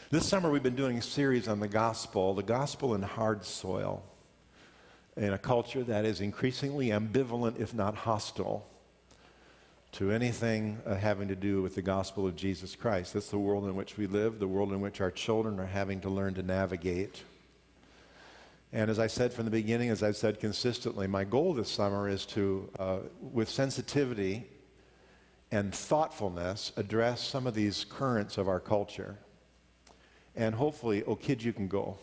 This summer we've been doing a series on the gospel in hard soil, in a culture that is increasingly ambivalent, if not hostile, to anything having to do with the gospel of Jesus Christ. That's the world in which we live, the world in which our children are having to learn to navigate. And as I said from the beginning, as I've said consistently, my goal this summer is to, with sensitivity and thoughtfulness, address some of these currents of our culture. And hopefully, oh kids, you can go.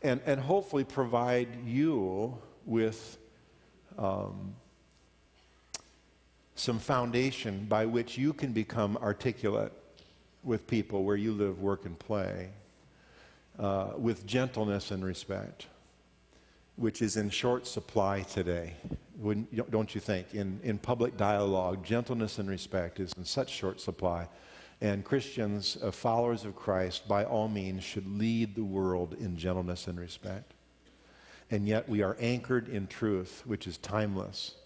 And hopefully provide you with some foundation by which you can become articulate with people where you live, work, and play, with gentleness and respect, which is in short supply today. Don't you think? In public dialogue, gentleness and respect is in such short supply. And Christians, followers of Christ, by all means, should lead the world in gentleness and respect. And yet we are anchored in truth, which is timeless.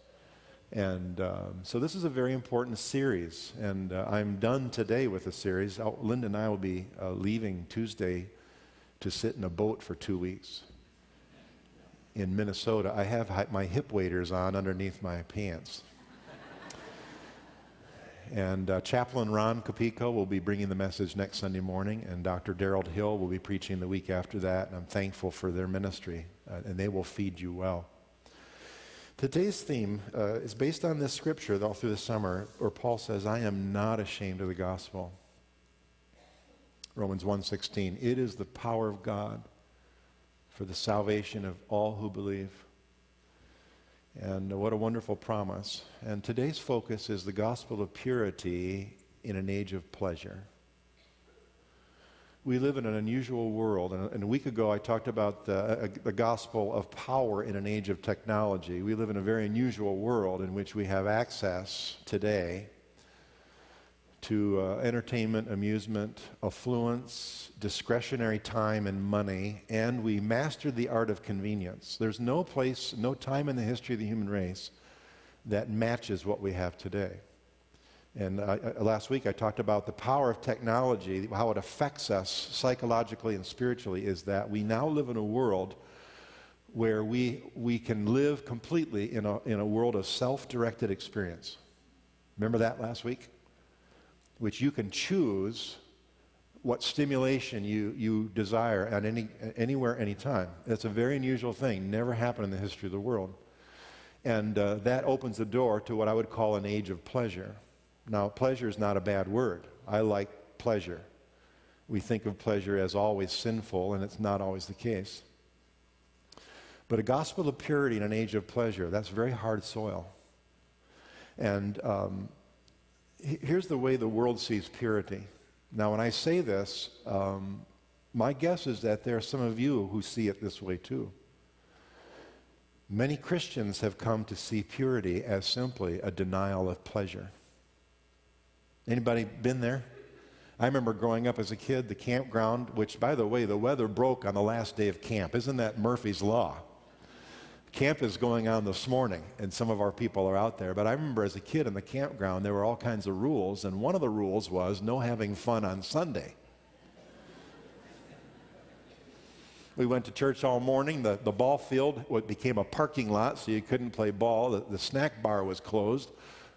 And so this is a very important series. And I'm done today with the series. Linda and I will be leaving Tuesday to sit in a boat for 2 weeks in Minnesota. I have my hip waders on underneath my pants. And Chaplain Ron Capico will be bringing the message next Sunday morning, and Dr. Darrell Hill will be preaching the week after that, and I'm thankful for their ministry, and they will feed you well. Today's theme is based on this scripture all through the summer, where Paul says, I am not ashamed of the gospel. Romans 1:16, it is the power of God for the salvation of all who believe. And what a wonderful promise. And today's focus is the gospel of purity in an age of pleasure. We live in an unusual world. And a week ago I talked about the gospel of power in an age of technology. We live in a very unusual world in which we have access today to entertainment, amusement, affluence, discretionary time and money, and we mastered the art of convenience. There's no place, no time in the history of the human race that matches what we have today. And last week I talked about the power of technology, how it affects us psychologically and spiritually, is that we now live in a world where we can live completely in a world of self-directed experience. Remember that last week? Which you can choose what stimulation you desire at anywhere, anytime. It's a very unusual thing. Never happened in the history of the world. And that opens the door to what I would call an age of pleasure. Now, pleasure is not a bad word. I like pleasure. We think of pleasure as always sinful, and it's not always the case. But a gospel of purity in an age of pleasure, that's very hard soil. And here's the way the world sees purity. Now, when I say this, my guess is that there are some of you who see it this way too. Many Christians have come to see purity as simply a denial of pleasure. Anybody been there? I remember growing up as a kid, the campground, which, by the way, the weather broke on the last day of camp. Isn't that Murphy's Law? Camp is going on this morning, and some of our people are out there. But I remember as a kid in the campground, there were all kinds of rules, and one of the rules was no having fun on Sunday. We went to church all morning. The ball field became a parking lot, so you couldn't play ball. The snack bar was closed.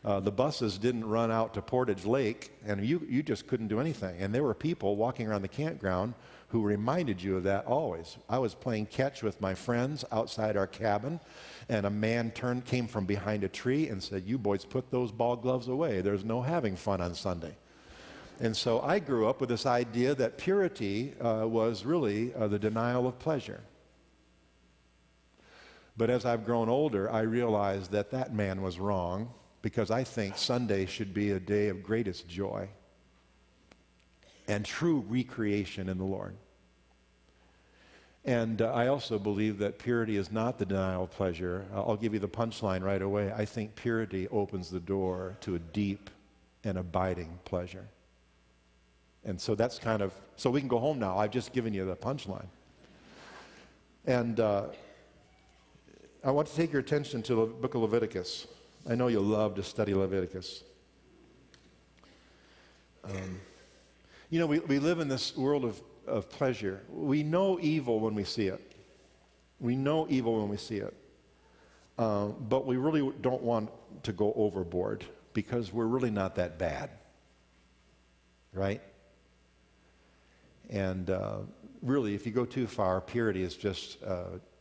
The buses didn't run out to Portage Lake, and you just couldn't do anything. And there were people walking around the campground who reminded you of that always. I was playing catch with my friends outside our cabin, and a man came from behind a tree and said, you boys put those ball gloves away. There's no having fun on Sunday. And so I grew up with this idea that purity was really the denial of pleasure. But as I've grown older, I realized that that man was wrong, because I think Sunday should be a day of greatest joy and true recreation in the Lord. And I also believe that purity is not the denial of pleasure. I'll give you the punchline right away. I think purity opens the door to a deep and abiding pleasure. And so that's kind of, so we can go home now. I've just given you the punchline. And I want to take your attention to the book of Leviticus. I know you love to study Leviticus. You know, we live in this world of pleasure. We know evil when we see it. We know evil when we see it. But we really don't want to go overboard because we're really not that bad. Right? And really, if you go too far, purity is just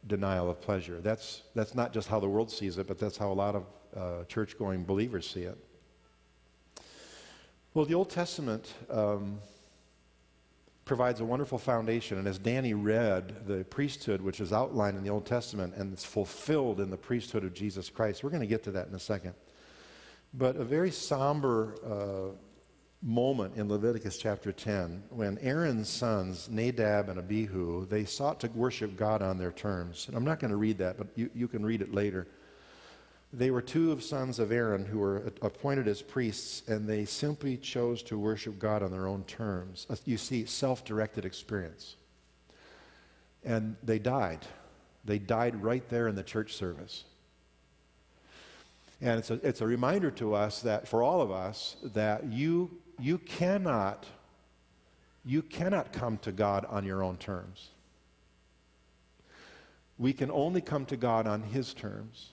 denial of pleasure. That's not just how the world sees it, but that's how a lot of church-going believers see it. Well, the Old Testament provides a wonderful foundation, and as Danny read the priesthood, which is outlined in the Old Testament and it's fulfilled in the priesthood of Jesus Christ, we're going to get to that in a second. But a very somber moment in Leviticus chapter 10, when Aaron's sons, Nadab and Abihu, they sought to worship God on their terms. And I'm not going to read that, but you can read it later. They were two of sons of Aaron who were appointed as priests, and they simply chose to worship God on their own terms. You see, self-directed experience. And they died. They died right there in the church service. And it's a reminder to us that, for all of us, that you cannot come to God on your own terms. We can only come to God on His terms.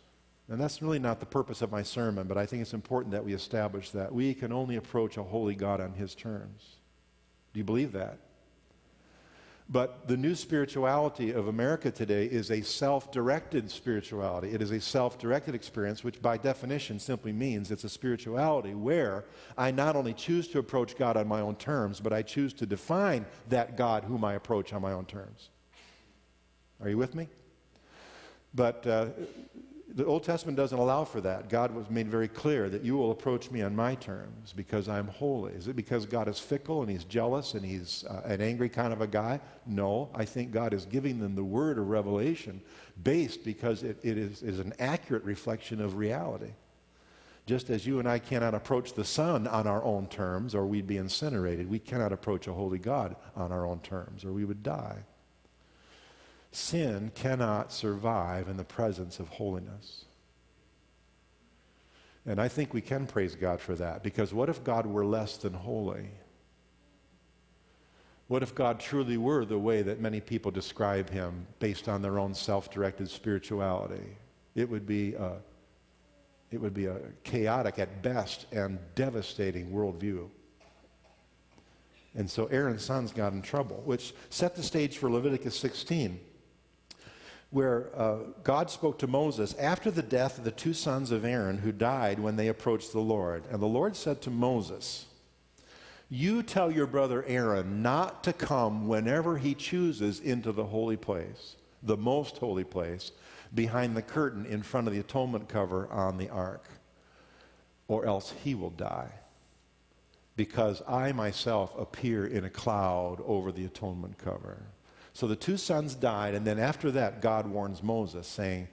And that's really not the purpose of my sermon, but I think it's important that we establish that. We can only approach a holy God on His terms. Do you believe that? But the new spirituality of America today is a self-directed spirituality. It is a self-directed experience, which by definition simply means it's a spirituality where I not only choose to approach God on my own terms, but I choose to define that God whom I approach on my own terms. Are you with me? But the Old Testament doesn't allow for that. God was made very clear that you will approach me on my terms because I'm holy. Is it because God is fickle and He's jealous and He's an angry kind of a guy? No, I think God is giving them the word of revelation based because it is an accurate reflection of reality. Just as you and I cannot approach the sun on our own terms or we'd be incinerated, we cannot approach a holy God on our own terms or we would die. Sin cannot survive in the presence of holiness. And I think we can praise God for that, because what if God were less than holy? What if God truly were the way that many people describe Him based on their own self-directed spirituality? It would be a chaotic at best and devastating worldview. And so Aaron's sons got in trouble, which set the stage for Leviticus 16. Where God spoke to Moses after the death of the two sons of Aaron who died when they approached the Lord. And the Lord said to Moses, "You tell your brother Aaron not to come whenever he chooses into the holy place, the most holy place, behind the curtain in front of the atonement cover on the ark, or else he will die. Because I myself appear in a cloud over the atonement cover." So the two sons died, and then after that, God warns Moses, saying,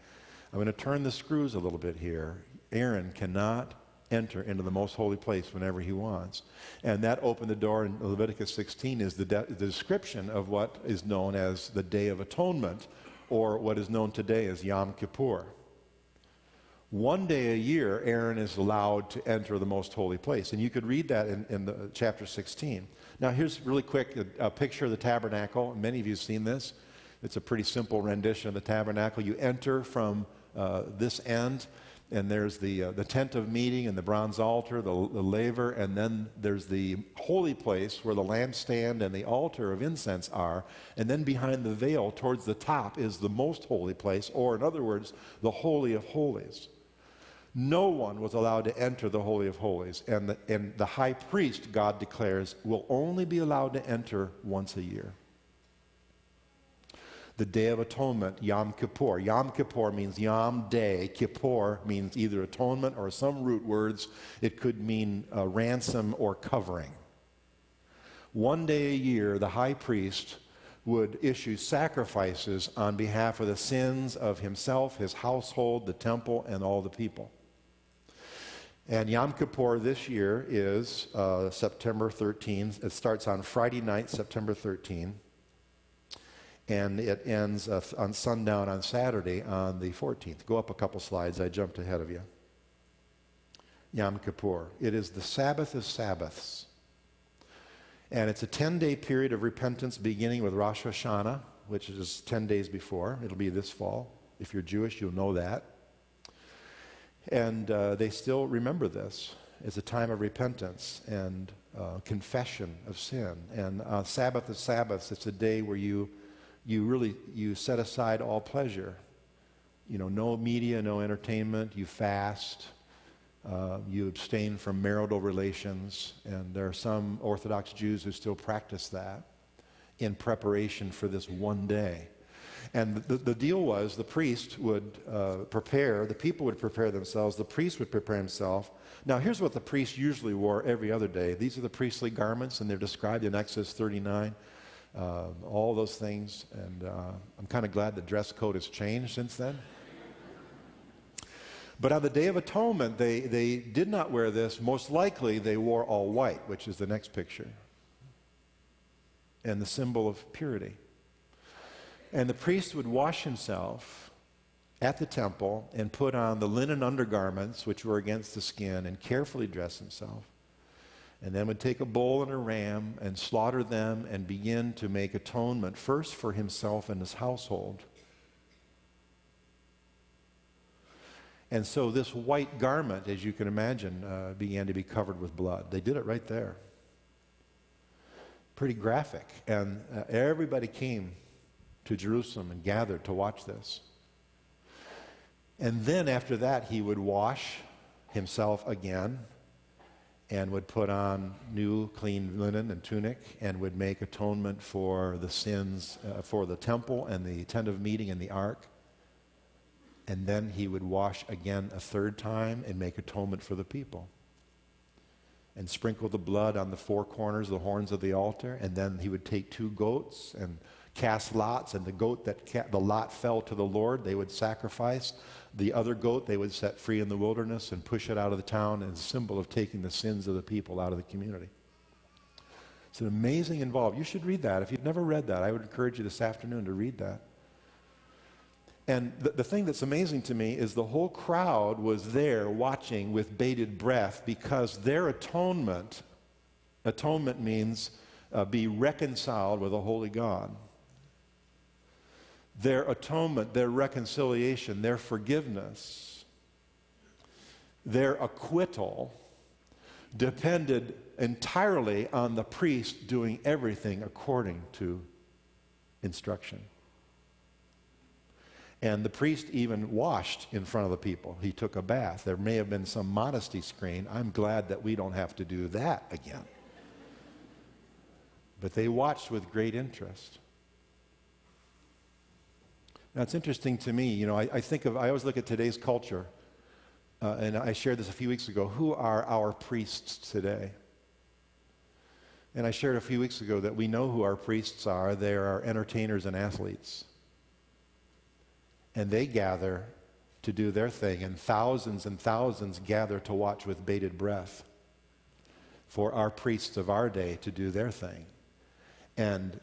I'm going to turn the screws a little bit here. Aaron cannot enter into the most holy place whenever he wants. And that opened the door in Leviticus 16 is the description of what is known as the Day of Atonement, or what is known today as Yom Kippur. One day a year, Aaron is allowed to enter the most holy place. And you could read that in the chapter 16. Now, here's really quick a picture of the tabernacle. Many of you have seen this. It's a pretty simple rendition of the tabernacle. You enter from this end, and there's the tent of meeting and the bronze altar, the laver, and then there's the holy place where the lampstand and the altar of incense are. And then behind the veil, towards the top, is the most holy place, or in other words, the Holy of Holies. No one was allowed to enter the Holy of Holies. And the high priest, God declares, will only be allowed to enter once a year. The Day of Atonement, Yom Kippur. Yom Kippur means Yom Day. Kippur means either atonement or some root words. It could mean ransom or covering. One day a year, the high priest would issue sacrifices on behalf of the sins of himself, his household, the temple, and all the people. And Yom Kippur this year is September 13. It starts on Friday night, September 13, and it ends on sundown on Saturday on the 14th. Go up a couple slides. I jumped ahead of you. Yom Kippur. It is the Sabbath of Sabbaths. And it's a 10-day period of repentance beginning with Rosh Hashanah, which is 10 days before. It'll be this fall. If you're Jewish, you'll know that. And they still remember this. It's a time of repentance and confession of sin. And Sabbath of Sabbaths, it's a day where you set aside all pleasure. You know, no media, no entertainment. You fast. You abstain from marital relations. And there are some Orthodox Jews who still practice that in preparation for this one day. And the deal was the priest would prepare, the people would prepare themselves, the priest would prepare himself. Now here's what the priest usually wore every other day. These are the priestly garments, and they're described in Exodus 39. All those things, and I'm kind of glad the dress code has changed since then. But on the Day of Atonement, they did not wear this. Most likely they wore all white, which is the next picture, and the symbol of purity. And the priest would wash himself at the temple and put on the linen undergarments, which were against the skin, and carefully dress himself. And then would take a bull and a ram and slaughter them and begin to make atonement, first for himself and his household. And so this white garment, as you can imagine, began to be covered with blood. They did it right there. Pretty graphic. And everybody came to Jerusalem and gathered to watch this. And then after that, he would wash himself again and would put on new clean linen and tunic and would make atonement for the sins for the temple and the tent of meeting and the ark. And then he would wash again a third time and make atonement for the people. And sprinkle the blood on the four corners, the horns of the altar. And then he would take 2 goats and cast lots, and the goat the lot fell to the Lord, they would sacrifice. The other goat they would set free in the wilderness and push it out of the town as a symbol of taking the sins of the people out of the community. It's an amazing involved. You should read that. If you've never read that, I would encourage you this afternoon to read that. And the thing that's amazing to me is the whole crowd was there watching with bated breath, because their atonement means be reconciled with a holy God. Their atonement, their reconciliation, their forgiveness, their acquittal depended entirely on the priest doing everything according to instruction. And the priest even washed in front of the people. He took a bath. There may have been some modesty screen. I'm glad that we don't have to do that again. But they watched with great interest. Now, it's interesting to me, you know, I always look at today's culture, and I shared this a few weeks ago. Who are our priests today? And I shared a few weeks ago that we know who our priests are. They are entertainers and athletes. And they gather to do their thing, and thousands gather to watch with bated breath for our priests of our day to do their thing. And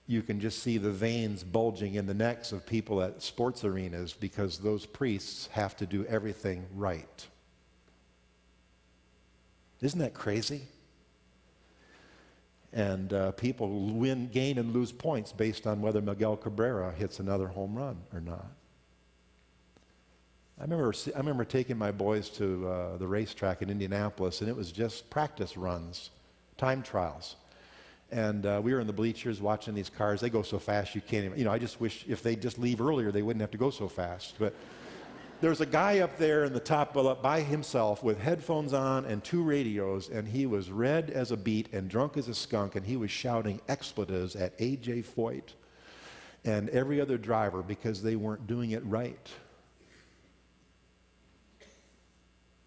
you can just see the veins bulging in the necks of people at sports arenas, because those priests have to do everything right. Isn't that crazy? And people win, gain, and lose points based on whether Miguel Cabrera hits another home run or not. I remember taking my boys to the racetrack in Indianapolis, and it was just practice runs, time trials. And we were in the bleachers watching these cars. They go so fast you can't even, I just wish if they'd just leave earlier, they wouldn't have to go so fast. But there's a guy up there in the top by himself with headphones on and 2 radios, and he was red as a beet and drunk as a skunk, and he was shouting expletives at A.J. Foyt and every other driver because they weren't doing it right.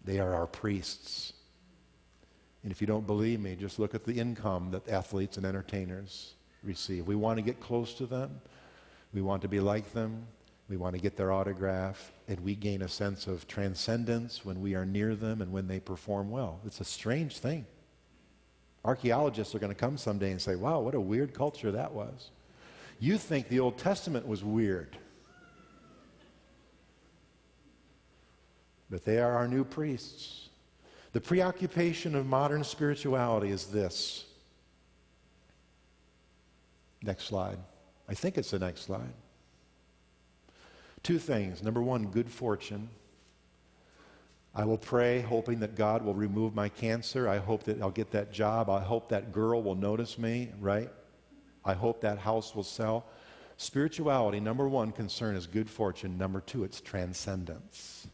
They are our priests. And if you don't believe me, just look at the income that athletes and entertainers receive. We want to get close to them. We want to be like them. We want to get their autograph. And we gain a sense of transcendence when we are near them and when they perform well. It's a strange thing. Archaeologists are going to come someday and say, wow, what a weird culture that was. You think the Old Testament was weird. But they are our new priests. The preoccupation of modern spirituality is this: Next slide. I think it's the next slide. Two things. Number one, good fortune. I will pray hoping that God will remove my cancer. I hope that I'll get that job. I hope that girl will notice me, right? I hope that house will sell. Spirituality, number one concern is good fortune. Number two, it's transcendence.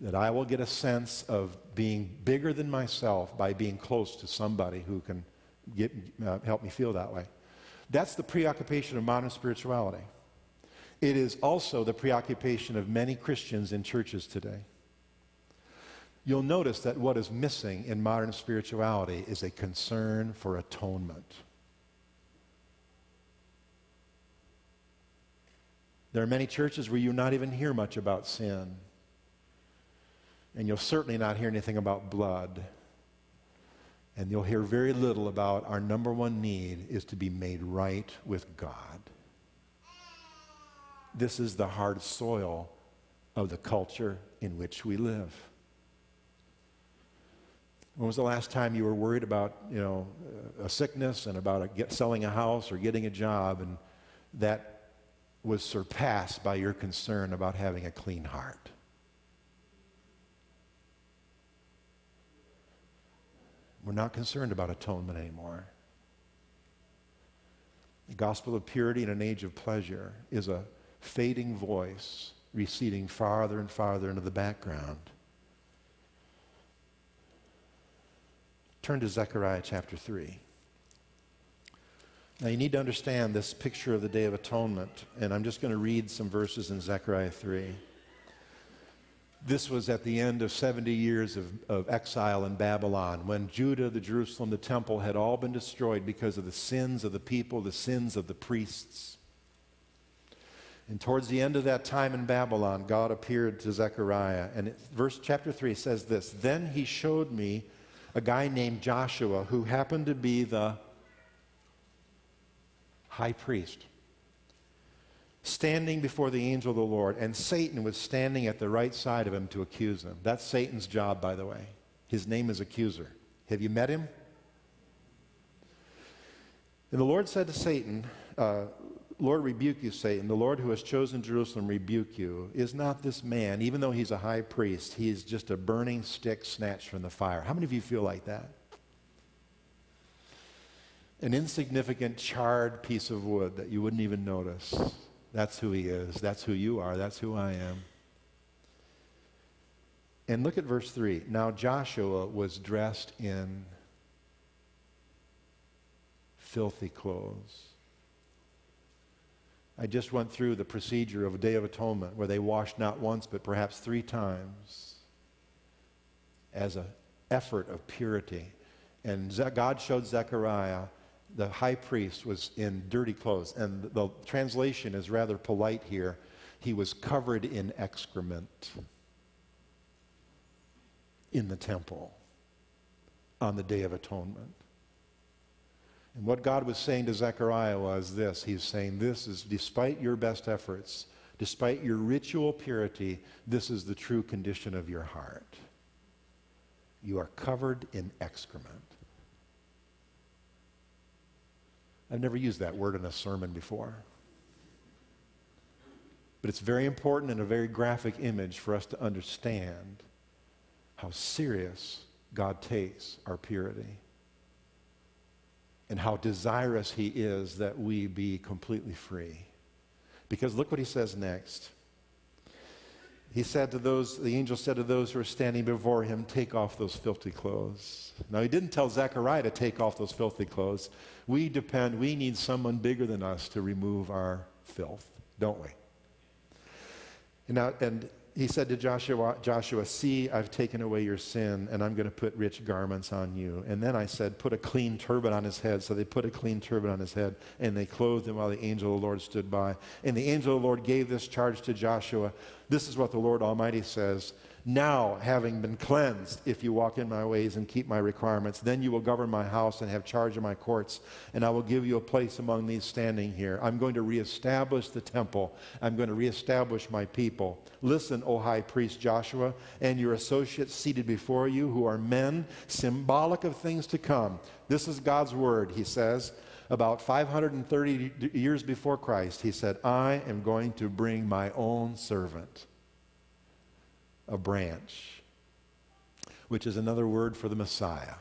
That I will get a sense of being bigger than myself by being close to somebody who can help me feel that way. That's the preoccupation of modern spirituality. It is also the preoccupation of many Christians in churches today. You'll notice that what is missing in modern spirituality is a concern for atonement. There are many churches where you'll not even hear much about sin. And you'll certainly not hear anything about blood. And you'll hear very little about our number one need is to be made right with God. This is the hard soil of the culture in which we live. When was the last time you were worried about, a sickness and about selling a house or getting a job, and that was surpassed by your concern about having a clean heart? We're not concerned about atonement anymore. The gospel of purity in an age of pleasure is a fading voice receding farther and farther into the background. Turn to Zechariah chapter 3. Now you need to understand this picture of the Day of Atonement, and I'm just going to read some verses in Zechariah 3. This was at the end of 70 years of exile in Babylon, when Judah, the Jerusalem, the temple had all been destroyed because of the sins of the people, the sins of the priests. And towards the end of that time in Babylon, God appeared to Zechariah. And chapter 3 says this: Then he showed me a guy named Joshua, who happened to be the high priest, standing before the angel of the Lord. And Satan was standing at the right side of him to accuse him. That's Satan's job, by the way. His name is Accuser. Have you met him? And the Lord said to Satan, Lord, rebuke you, Satan. The Lord who has chosen Jerusalem rebuke you. Is not this man, even though he's a high priest, he is just a burning stick snatched from the fire? How many of you feel like that? An insignificant, charred piece of wood that you wouldn't even notice. That's who he is. That's who you are. That's who I am. And look at verse 3. Now Joshua was dressed in filthy clothes. I just went through the procedure of a Day of Atonement where they washed not once but perhaps 3 times as an effort of purity. And God showed Zechariah the high priest was in dirty clothes. And the translation is rather polite here. He was covered in excrement in the temple on the Day of Atonement. And what God was saying to Zechariah was this. He's saying, this is, despite your best efforts, despite your ritual purity, this is the true condition of your heart. You are covered in excrement. I've never used that word in a sermon before. But it's very important and a very graphic image for us to understand how serious God takes our purity and how desirous he is that we be completely free. Because look what he says next. He said to those, the angel said to those who were standing before him, take off those filthy clothes. Now he didn't tell Zechariah to take off those filthy clothes. We need someone bigger than us to remove our filth, don't we? And he said to Joshua, see, I've taken away your sin, and I'm going to put rich garments on you. And then I said, put a clean turban on his head. So they put a clean turban on his head, and they clothed him while the angel of the Lord stood by. And the angel of the Lord gave this charge to Joshua. This is what the Lord Almighty says. Now, having been cleansed, if you walk in my ways and keep my requirements, then you will govern my house and have charge of my courts, and I will give you a place among these standing here. I'm going to reestablish the temple. I'm going to reestablish my people. Listen, O high priest Joshua, and your associates seated before you, who are men, symbolic of things to come. This is God's word, he says. About 530 years before Christ, he said, I am going to bring my own servant, a branch, which is another word for the Messiah,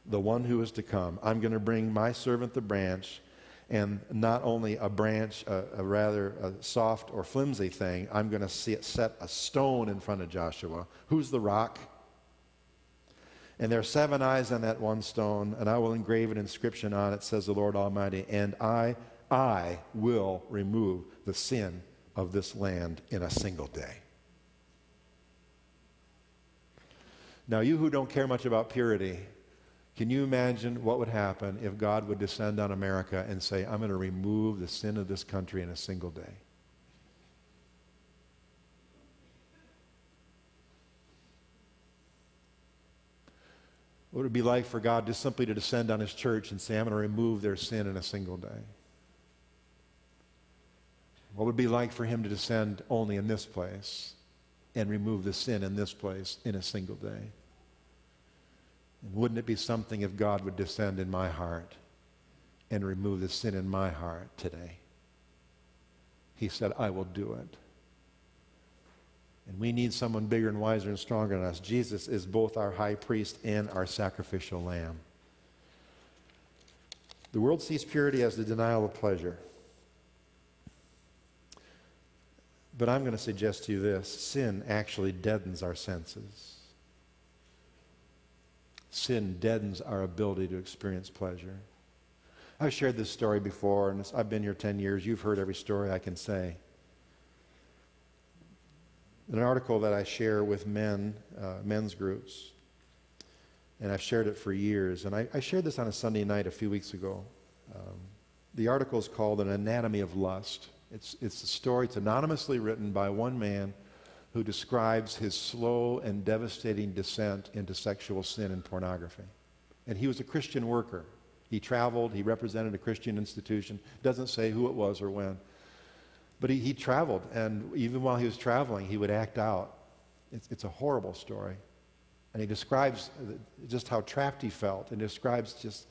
the one who is to come. I'm going to bring my servant the branch, and not only a branch, a rather soft or flimsy thing. I'm going to set a stone in front of Joshua. Who's the rock? And there are 7 eyes on that one stone, and I will engrave an inscription on it, says the Lord Almighty, and I will remove the sin of this land in a single day. Now, you who don't care much about purity, can you imagine what would happen if God would descend on America and say, I'm going to remove the sin of this country in a single day? What would it be like for God just simply to descend on his church and say, I'm going to remove their sin in a single day? What would it be like for him to descend only in this place and remove the sin in this place in a single day? And wouldn't it be something if God would descend in my heart and remove the sin in my heart today? He said, I will do it. And we need someone bigger and wiser and stronger than us. Jesus is both our high priest and our sacrificial lamb. The world sees purity as the denial of pleasure. But I'm going to suggest to you this: sin actually deadens our senses. Sin deadens our ability to experience pleasure. I've shared this story before, and I've been here 10 years. You've heard every story I can say. An article that I share with men's groups, and I've shared it for years. And I shared this on a Sunday night a few weeks ago. The article is called An Anatomy of Lust. It's a story. It's anonymously written by one man who describes his slow and devastating descent into sexual sin and pornography. And he was a Christian worker. He traveled. He represented a Christian institution. Doesn't say who it was or when. But he traveled, and even while he was traveling, he would act out. It's a horrible story. And he describes just how trapped he felt, and describes just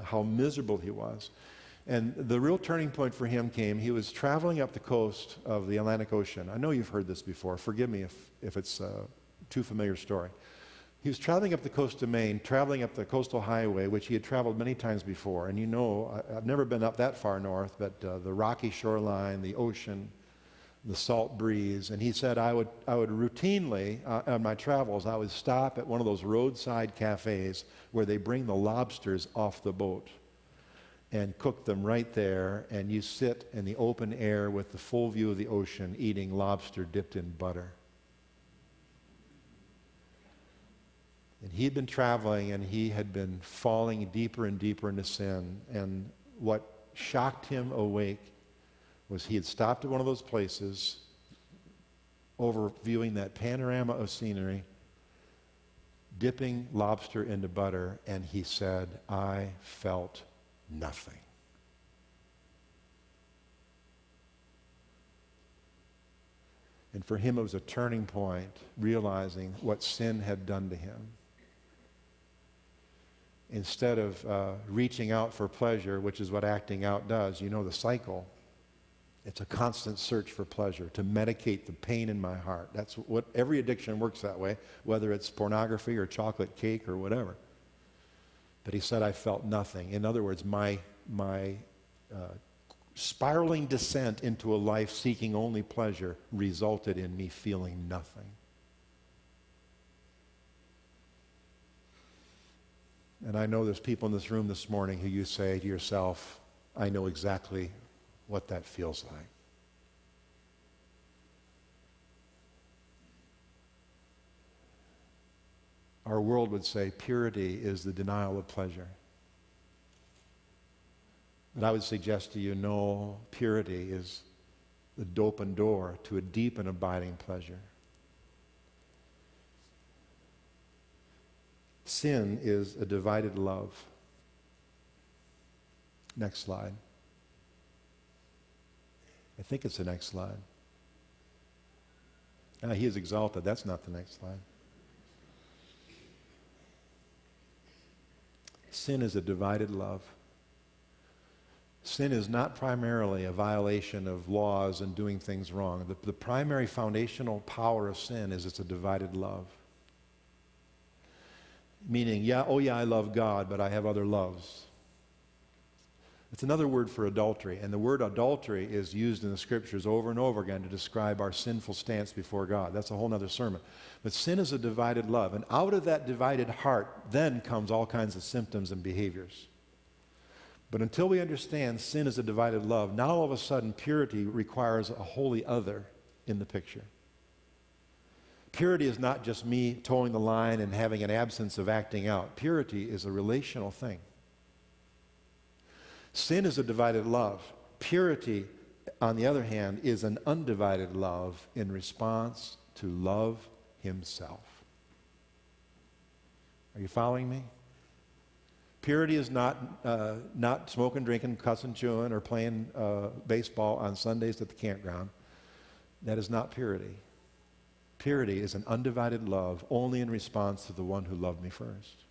how miserable he was. And the real turning point for him came. He was traveling up the coast of the Atlantic Ocean. I know you've heard this before. Forgive me if it's a too familiar story. He was traveling up the coast of Maine, traveling up the coastal highway, which he had traveled many times before. And you know, I've never been up that far north, but the rocky shoreline, the ocean, the salt breeze. And he said, I would routinely, on my travels, I would stop at one of those roadside cafes where they bring the lobsters off the boat and cook them right there. And you sit in the open air with the full view of the ocean, eating lobster dipped in butter. And he had been traveling, and he had been falling deeper and deeper into sin. And what shocked him awake was he had stopped at one of those places, overviewing that panorama of scenery, dipping lobster into butter, and he said, I felt nothing. And for him, it was a turning point, realizing what sin had done to him. Instead of reaching out for pleasure, which is what acting out does, you know the cycle. It's a constant search for pleasure, to medicate the pain in my heart. That's what every addiction works that way, whether it's pornography or chocolate cake or whatever. But he said, I felt nothing. In other words, my spiraling descent into a life seeking only pleasure resulted in me feeling nothing. And I know there's people in this room this morning who you say to yourself, I know exactly what that feels like. Our world would say purity is the denial of pleasure. But I would suggest to you, no, purity is the open door to a deep and abiding pleasure. Sin is a divided love. Next slide. I think it's the next slide. He is exalted. That's not the next slide. Sin is a divided love. Sin is not primarily a violation of laws and doing things wrong. The primary foundational power of sin is it's a divided love. Meaning, I love God, but I have other loves. It's another word for adultery, and the word adultery is used in the Scriptures over and over again to describe our sinful stance before God. That's a whole other sermon. But sin is a divided love, and out of that divided heart then comes all kinds of symptoms and behaviors. But until we understand sin is a divided love, now all of a sudden purity requires a holy other in the picture. Purity is not just me towing the line and having an absence of acting out. Purity is a relational thing. Sin is a divided love. Purity, on the other hand, is an undivided love in response to love himself. Are you following me? Purity is not smoking, drinking, cussing, chewing, or playing baseball on Sundays at the campground. That is not purity. Purity is an undivided love only in response to the one who loved me first.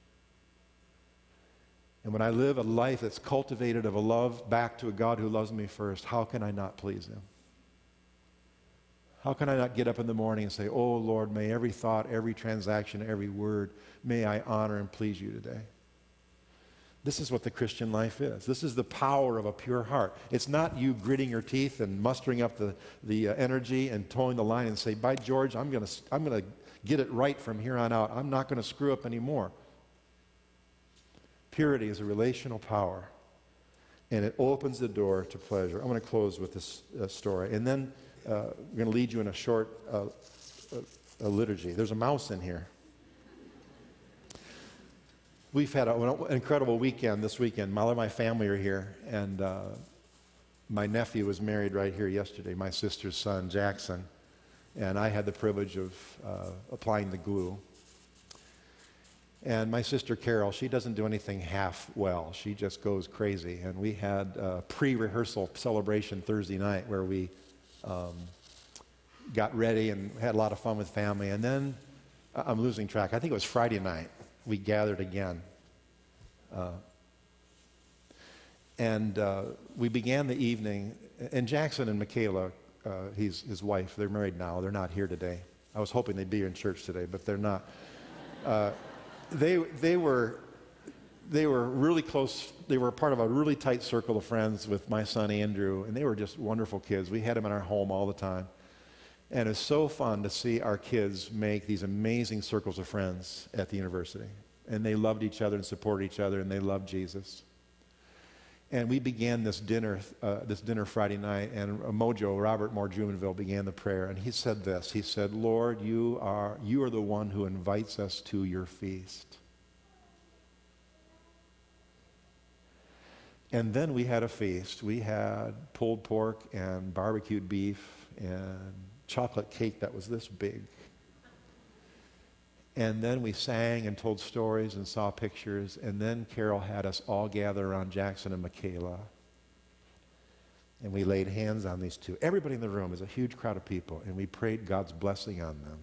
And when I live a life that's cultivated of a love back to a God who loves me first, how can I not please him? How can I not get up in the morning and say, oh Lord, may every thought, every transaction, every word, may I honor and please you today? This is what the Christian life is. This is the power of a pure heart. It's not you gritting your teeth and mustering up the energy and towing the line and say, by George, I'm going to get it right from here on out. I'm not going to screw up anymore. Purity is a relational power, and it opens the door to pleasure. I'm going to close with this story, and then we're going to lead you in a short a liturgy. There's a mouse in here. We've had an incredible weekend this weekend. All of my family are here, and my nephew was married right here yesterday, my sister's son, Jackson, and I had the privilege of applying the glue. And my sister Carol, she doesn't do anything half well. She just goes crazy. And we had a pre-rehearsal celebration Thursday night where we got ready and had a lot of fun with family. And then, I'm losing track, I think it was Friday night, we gathered again. We began the evening, and Jackson and Michaela, his wife, they're married now. They're not here today. I was hoping they'd be here in church today, but they're not. They were really close. They were part of a really tight circle of friends with my son Andrew, and they were just wonderful kids. We had them in our home all the time. And it was so fun to see our kids make these amazing circles of friends at the university. And they loved each other and supported each other, and they loved Jesus. And we began this dinner Friday night, and Robert Moore-Jumonville began the prayer, and he said this. He said, Lord, you are the one who invites us to your feast. And then we had a feast. We had pulled pork and barbecued beef and chocolate cake that was this big. And then we sang and told stories and saw pictures. And then Carol had us all gather around Jackson and Michaela. And we laid hands on these two. Everybody in the room is a huge crowd of people. And we prayed God's blessing on them.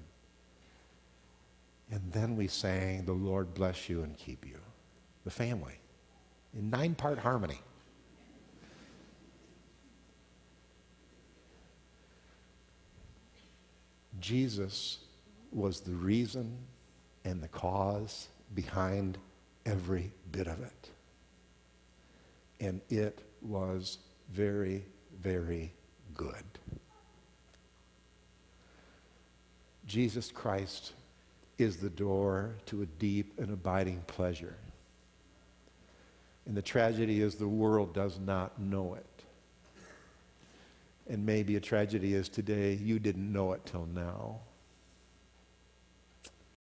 And then we sang, the Lord bless you and keep you. The family. In 9-part harmony. Jesus was the reason and the cause behind every bit of it. And it was very, very good. Jesus Christ is the door to a deep and abiding pleasure. And the tragedy is the world does not know it. And maybe a tragedy is today you didn't know it till now.